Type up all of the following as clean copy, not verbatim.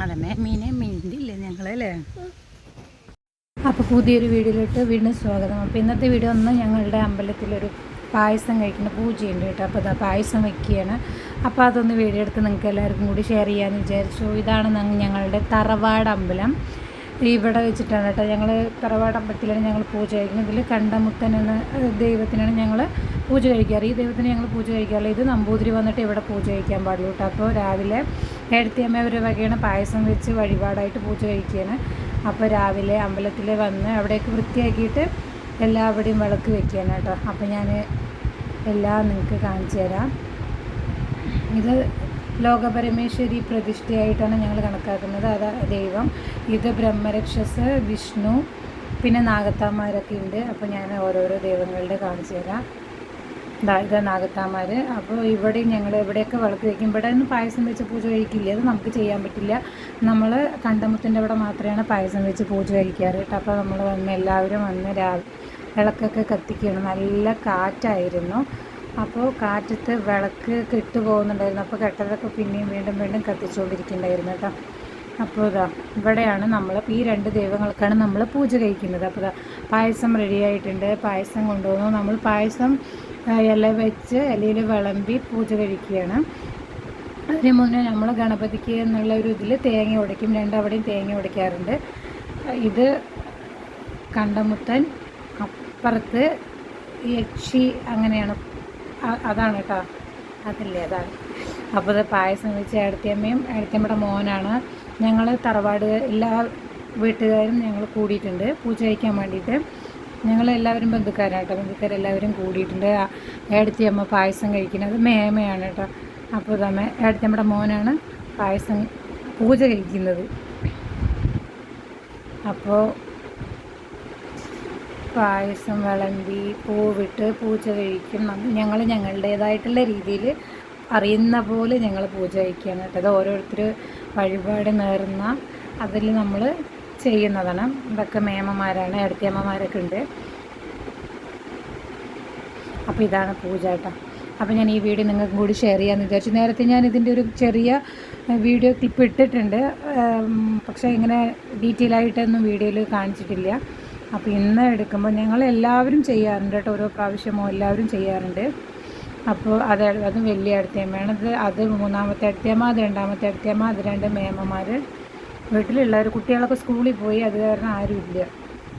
അതെ മീനെ മീനില്ലേ ഞങ്ങളല്ലേ. അപ്പോൾ പുതിയൊരു വീഡിയോയിലോട്ട് വീണ്ടും സ്വാഗതം. അപ്പോൾ ഇന്നത്തെ വീഡിയോ ഒന്ന് ഞങ്ങളുടെ അമ്പലത്തിലൊരു പായസം കഴിക്കുന്ന പൂജയുണ്ട് കേട്ടോ. അപ്പോൾ അതാ പായസം വയ്ക്കുകയാണ്. അപ്പോൾ അതൊന്ന് വീഡിയോ എടുത്ത് നിങ്ങൾക്ക് എല്ലാവർക്കും കൂടി ഷെയർ ചെയ്യാമെന്ന് വിചാരിച്ചു. ഇതാണ് ഞങ്ങളുടെ തറവാട് അമ്പലം. ഇവിടെ വെച്ചിട്ടാണ് കേട്ടോ ഞങ്ങൾ തറവാട് അമ്പലത്തിലാണ് ഞങ്ങൾ പൂജ കഴിക്കുന്നത്. ഇതിൽ കണ്ടമുത്തൻ എന്ന ദൈവത്തിനാണ് ഞങ്ങൾ പൂജ കഴിക്കാറ്. ഈ ദൈവത്തിന് ഞങ്ങൾ പൂജ കഴിക്കാറില്ല. ഇത് നമ്പൂതിരി വന്നിട്ട് ഇവിടെ പൂജ കഴിക്കാൻ പാടുള്ളൂ കേട്ടോ. അപ്പോൾ രാവിലെ ഏടത്തിയമ്മ ഒരു വകയാണ് പായസം വെച്ച് വഴിപാടായിട്ട് പൂജ കഴിക്കുകയാണ്. അപ്പോൾ രാവിലെ അമ്പലത്തിൽ വന്ന് അവിടേക്ക് വൃത്തിയാക്കിയിട്ട് എല്ലാവിടെയും വിളക്ക് വെക്കുകയാണ് കേട്ടോ. അപ്പോൾ ഞാൻ എല്ലാം നിങ്ങൾക്ക് കാണിച്ചു തരാം. ഇത് ലോകപരമേശ്വരി പ്രതിഷ്ഠയായിട്ടാണ് ഞങ്ങൾ കണക്കാക്കുന്നത്. അത് ദൈവം. ഇത് ബ്രഹ്മരക്ഷസ്, വിഷ്ണു, പിന്നെ നാഗത്താന്മാരൊക്കെ ഉണ്ട്. അപ്പോൾ ഞാൻ ഓരോരോ ദൈവങ്ങളുടെ കാണിച്ചു തരാം. ഇത് നാഗത്താന്മാർ. അപ്പോൾ ഇവിടെ ഞങ്ങൾ എവിടെയൊക്കെ വിളക്ക് വയ്ക്കും. ഇവിടെ ഒന്നും പായസം വെച്ച് പൂജ കഴിക്കില്ല. അത് നമുക്ക് ചെയ്യാൻ പറ്റില്ല. നമ്മൾ കണ്ടമുത്തിൻ്റെ അവിടെ മാത്രമാണ് പായസം വെച്ച് പൂജ കഴിക്കാറ് കേട്ടോ. അപ്പോൾ നമ്മൾ വന്ന് എല്ലാവരും വന്ന് വിളക്കൊക്കെ കത്തിക്കുകയാണ്. നല്ല കാറ്റായിരുന്നു. അപ്പോൾ കാറ്റത്ത് വിളക്ക് കെട്ടുപോകുന്നുണ്ടായിരുന്നു. അപ്പോൾ കെട്ടതൊക്കെ പിന്നെയും വീണ്ടും കത്തിച്ചുകൊണ്ടിരിക്കുന്നുണ്ടായിരുന്നു കേട്ടോ. അപ്പോൾ ഇവിടെയാണ് നമ്മൾ ഈ രണ്ട് ദൈവങ്ങൾക്കാണ് നമ്മൾ പൂജ കഴിക്കുന്നത്. അപ്പോൾ പായസം റെഡിയായിട്ടുണ്ട്. പായസം കൊണ്ടുവന്നു. നമ്മൾ പായസം ഇല വെച്ച് ഇലയിൽ വിളമ്പി പൂജ കഴിക്കുകയാണ്. അതിന് മുന്നേ നമ്മൾ ഗണപതിക്ക് എന്നുള്ള ഒരു ഇതിൽ തേങ്ങ ഉടയ്ക്കും. രണ്ടവിടെയും തേങ്ങ ഉടയ്ക്കാറുണ്ട്. ഇത് കണ്ടമുത്തൻ, അപ്പുറത്ത് യക്ഷി, അങ്ങനെയാണ്. അതാണ് കേട്ടോ, അതല്ലേ അതാണ്. അപ്പോൾ അത് പായസം വെച്ച് ഏടത്തിയമ്മയുടെ മോനാണ്. ഞങ്ങൾ തറവാട് എല്ലാ വീട്ടുകാരും ഞങ്ങൾ കൂടിയിട്ടുണ്ട് പൂജ കഴിക്കാൻ വേണ്ടിയിട്ട്. ഞങ്ങളെല്ലാവരും ബന്ധുക്കാരാണ് കേട്ടോ. ബന്ധുക്കാരെല്ലാവരും കൂടിയിട്ടുണ്ട്. ഏടത്തിയമ്മ പായസം കഴിക്കുന്നത് മേമയാണ് കേട്ടോ. അപ്പോൾ ഏടത്തിയമ്മയുടെ മോനാണ് പായസം പൂജ കഴിക്കുന്നത്. അപ്പോൾ പായസം വിളമ്പി പൂവിട്ട് പൂജ കഴിക്കും. ഞങ്ങൾ ഞങ്ങളുടേതായിട്ടുള്ള രീതിയിൽ അറിയുന്ന പോലെ ഞങ്ങൾ പൂജ കഴിക്കുകയാണ് കേട്ടോ. അത് ഓരോരുത്തർ വഴിപാട് നേർന്ന അതിൽ നമ്മൾ ചെയ്യുന്നതാണ്. ഇതൊക്കെ മേമമാരാണ്, ഏടത്തിയമ്മമാരൊക്കെ ഉണ്ട്. അപ്പോൾ ഇതാണ് പൂജ കേട്ടോ. അപ്പോൾ ഞാൻ ഈ വീഡിയോ നിങ്ങൾക്ക് കൂടി ഷെയർ ചെയ്യാമെന്ന് വിചാരിച്ചു. നേരത്തെ ഞാൻ ഇതിൻ്റെ ഒരു ചെറിയ വീഡിയോ ക്ലിപ്പ് ഇട്ടിട്ടുണ്ട്. പക്ഷേ ഇങ്ങനെ ഡീറ്റെയിൽ ആയിട്ടൊന്നും വീഡിയോയിൽ കാണിച്ചിട്ടില്ല. അപ്പോൾ ഇന്ന് എടുക്കുമ്പോൾ ഞങ്ങൾ എല്ലാവരും ചെയ്യാറുണ്ട് കേട്ടോ. ഓരോ പ്രാവശ്യമോ എല്ലാവരും ചെയ്യാറുണ്ട്. അപ്പോൾ അതും വലിയ ഏടത്തിയമ്മയാണ്. അത് മൂന്നാമത്തെ ഏടത്തിയമ്മ, അത് രണ്ടാമത്തെ ഏടത്തിയമ്മ, അത് രണ്ട് മേമമാർ. വീട്ടിലുള്ളവർ കുട്ടികളൊക്കെ സ്കൂളിൽ പോയി, അത് കാരണം ആരുമില്ല.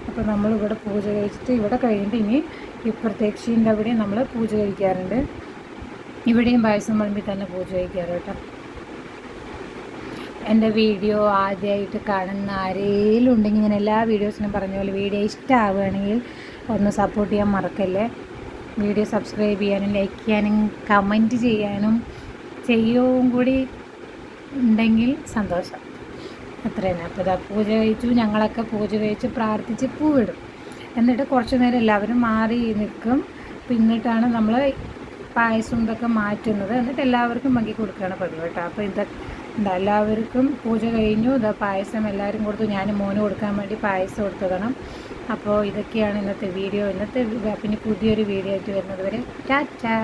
അപ്പോൾ നമ്മളിവിടെ പൂജ കഴിച്ചിട്ട് ഇവിടെ കഴിഞ്ഞിട്ട് ഇനി ഇപ്പുറത്തെ യക്ഷീൻ്റെ അവിടെയും നമ്മൾ പൂജ കഴിക്കാറുണ്ട്. ഇവിടെയും പായസം വിളമ്പി തന്നെ പൂജ കഴിക്കാറ് കേട്ടോ. എൻ്റെ വീഡിയോ ആദ്യമായിട്ട് കാണുന്ന ആരെങ്കിലും ഉണ്ടെങ്കിൽ ഞാൻ എല്ലാ വീഡിയോസിനും പറഞ്ഞ പോലെ വീഡിയോ ഇഷ്ടമാവുകയാണെങ്കിൽ ഒന്ന് സപ്പോർട്ട് ചെയ്യാൻ മറക്കല്ലേ. വീഡിയോ സബ്സ്ക്രൈബ് ചെയ്യാനും ലൈക്ക് ചെയ്യാനും കമൻറ്റ് ചെയ്യാനും ചെയ്യുകയും കൂടി ഉണ്ടെങ്കിൽ സന്തോഷം. അത്ര തന്നെ. അപ്പോൾ പൂജ കഴിച്ചു. ഞങ്ങളൊക്കെ പൂജ കഴിച്ച് പ്രാർത്ഥിച്ച് പൂവിടും. എന്നിട്ട് കുറച്ച് നേരം എല്ലാവരും മാറി നിൽക്കും. പിന്നിട്ടാണ് നമ്മൾ പായസം ഇതൊക്കെ മാറ്റുന്നത്. എന്നിട്ട് എല്ലാവർക്കും പങ്കി കൊടുക്കുകയാണ് പതിവ് കേട്ടോ. അപ്പോൾ എല്ലാവർക്കും പൂജ കഴിഞ്ഞു. പായസം എല്ലാവരും കൊടുത്തു. ഞാൻ മോന് കൊടുക്കാൻ വേണ്ടി പായസം കൊടുത്തതാണ്. അപ്പോൾ ഇതൊക്കെയാണ് ഇന്നത്തെ വീഡിയോ. പിന്നെ പുതിയൊരു വീഡിയോ ആയിട്ട് വരുന്നത് വരെ ടാറ്റാ.